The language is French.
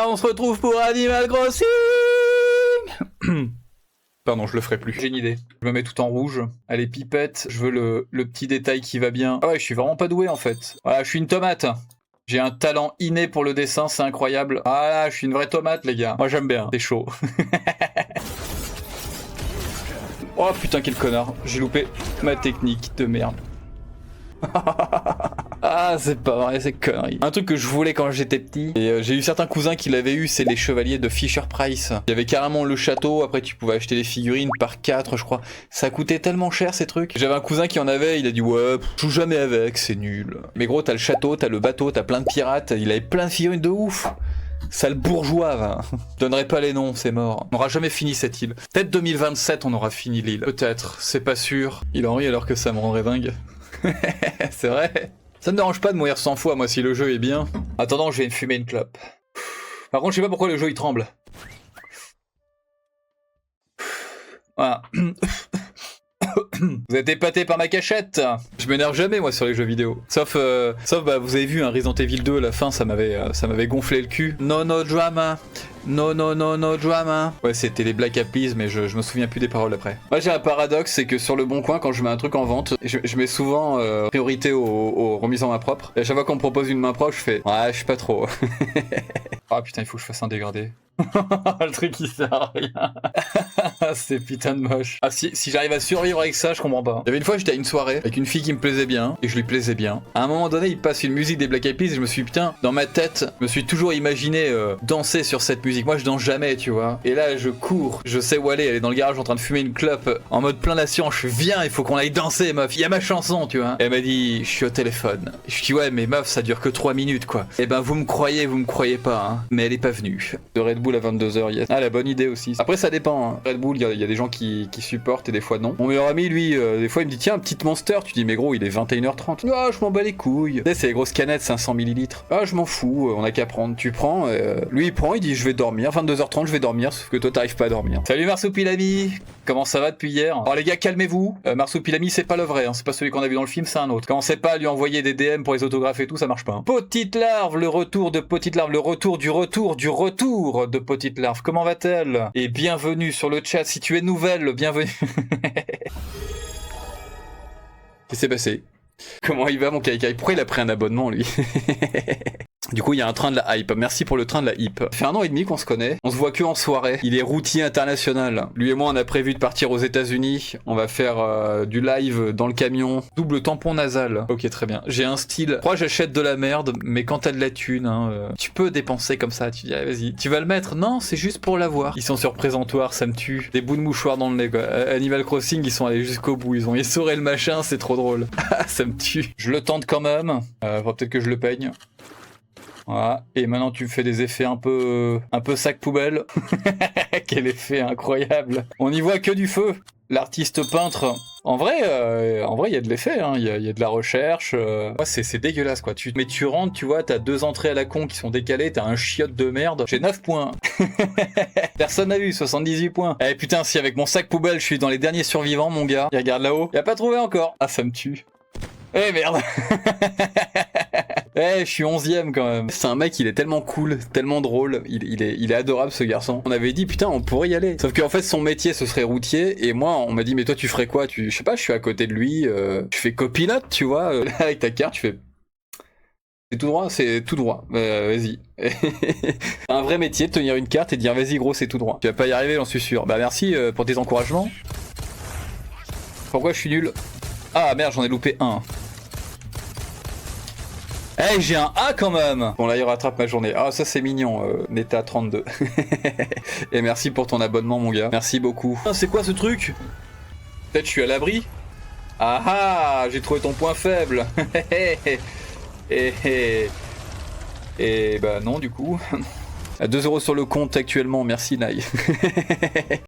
On se retrouve pour Animal Crossing. Pardon, je le ferai plus. J'ai une idée. Je me mets tout en rouge. Allez, pipette. Je veux le petit détail qui va bien. Ah ouais, je suis vraiment pas doué en fait. Voilà, je suis une tomate. J'ai un talent inné pour le dessin, c'est incroyable. Ah là, je suis une vraie tomate, les gars. Moi, j'aime bien. C'est chaud. Oh putain, quel connard. J'ai loupé ma technique de merde. Ah, c'est pas vrai, c'est connerie. Un truc que je voulais quand j'étais petit, et j'ai eu certains cousins qui l'avaient eu, c'est les chevaliers de Fisher Price. Il y avait carrément le château, après tu pouvais acheter les figurines par 4, je crois. Ça coûtait tellement cher ces trucs. J'avais un cousin qui en avait, il a dit ouais, je joue jamais avec, c'est nul. Mais gros, t'as le château, t'as le bateau, t'as plein de pirates, il avait plein de figurines de ouf. Sale bourgeois, va. Je donnerai pas les noms, c'est mort. On n'aura jamais fini cette île. Peut-être 2027, on aura fini l'île. Peut-être, c'est pas sûr. Il en rit alors que ça me rendrait dingue. C'est vrai. Ça me dérange pas de mourir 100 fois, moi, si le jeu est bien. Attendant, je vais me fumer une clope. Par contre, je sais pas pourquoi le jeu, il tremble. Voilà. Vous êtes épaté par ma cachette. Je m'énerve jamais moi sur les jeux vidéo. Sauf bah vous avez vu un Resident Evil 2 à la fin, ça m'avait gonflé le cul. No drama. No drama. Ouais, c'était les Black Eyed Peas, mais je me souviens plus des paroles après. Moi j'ai un paradoxe, c'est que sur le Bon Coin, quand je mets un truc en vente, je mets souvent priorité aux remises en main propre. Et à chaque fois qu'on me propose une main propre, je fais ouais, je suis pas trop. Ah putain, il faut que je fasse un dégradé. Le truc qui sert à rien. C'est putain de moche. Ah, si j'arrive à survivre avec ça, je comprends pas. Il y avait une fois, j'étais à une soirée avec une fille qui me plaisait bien, et je lui plaisais bien. À un moment donné, il passe une musique des Black Eyed Peas, et je me suis putain, dans ma tête, je me suis toujours imaginé danser sur cette musique. Moi, je danse jamais, tu vois. Et là, je cours, je sais où aller, elle est dans le garage en train de fumer une clope, en mode plein d'assurance. Je fais, viens, il faut qu'on aille danser, meuf. Il y a ma chanson, tu vois. Et elle m'a dit, je suis au téléphone. Je dis, ouais, mais meuf, ça dure que 3 minutes, quoi. Et ben, vous me croyez pas, hein. Mais elle est pas venue. De Red Bull à 22h, yes. Ah, la bonne idée aussi. Après, ça dépend, hein. Red Bull, il y a des gens qui supportent et des fois non. Mon meilleur ami, lui, des fois, il me dit, tiens, petite Monster. Tu dis, mais gros, il est 21h30. Ah, je m'en bats les couilles. Tu sais, c'est les grosses canettes, 500 ml. Ah, je m'en fous, on a qu'à prendre. Tu prends, lui, il prend, il dit, je vais dormir. 22h30, je vais dormir, sauf que toi, t'arrives pas à dormir. Salut Marsupilami. Comment ça va depuis hier? Alors, les gars, calmez-vous. Marsupilami, c'est pas le vrai, hein. C'est pas celui qu'on a vu dans le film, c'est un autre. Commencez pas à lui envoyer des DM pour les autographes et tout, ça marche pas. Hein. Petite larve, le retour de Petite larve, le retour du retour de Petite larve. Comment va-t-elle? Et bienvenue sur le chat. Si tu es nouvelle, bienvenue. Qu'est-ce qui s'est passé? Comment il va mon Kaikai? Pourquoi il a pris un abonnement lui? Du coup, il y a un train de la hype. Merci pour le train de la hype. Ça fait 1 an et demi qu'on se connaît. On se voit que en soirée. Il est routier international. Lui et moi, on a prévu de partir aux États-Unis. On va faire du live dans le camion. Double tampon nasal. Ok, très bien. J'ai un style. Je crois que j'achète de la merde, mais quand t'as de la thune, hein, tu peux dépenser comme ça. Tu dis, ah, vas-y. Tu vas le mettre? Non, c'est juste pour l'avoir. Ils sont sur présentoir, ça me tue. Des bouts de mouchoirs dans le nez, quoi. Animal Crossing, ils sont allés jusqu'au bout. Ils ont essoré le machin, c'est trop drôle. Ça me tue. Je le tente quand même. Faut peut-être que je le peigne. Voilà. Et maintenant tu fais des effets un peu sac poubelle. Quel effet incroyable. On n'y voit que du feu. L'artiste peintre, en vrai, il y a de l'effet, hein. Il y a de la recherche. Ouais, c'est dégueulasse, quoi. Mais tu rentres, tu vois, t'as 2 entrées à la con qui sont décalées, t'as un chiotte de merde. J'ai 9 points. Personne n'a vu, 78 points. Eh putain, si avec mon sac poubelle, je suis dans les derniers survivants, mon gars. Il regarde là-haut. Il a pas trouvé encore. Ah, ça me tue. Eh merde. Eh, je suis 11ème quand même. C'est un mec, il est tellement cool, tellement drôle, il est adorable ce garçon. On avait dit putain, on pourrait y aller. Sauf qu'en fait son métier ce serait routier et moi on m'a dit mais toi tu ferais quoi? Je sais pas, je suis à côté de lui, tu fais copilote, tu vois, avec ta carte, tu fais c'est tout droit, c'est tout droit. Vas-y. Un vrai métier de tenir une carte et de dire vas-y gros, c'est tout droit. Tu vas pas y arriver, j'en suis sûr. Bah merci pour tes encouragements. Pourquoi je suis nul? Ah merde, j'en ai loupé un. Eh, hey, j'ai un A quand même. Bon là il rattrape ma journée. Ah ça c'est mignon, Neta 32. Et merci pour ton abonnement mon gars. Merci beaucoup. C'est quoi ce truc? Peut-être je suis à l'abri. Ah ah, j'ai trouvé ton point faible. Et bah non du coup. À 2 € sur le compte actuellement, merci Nai.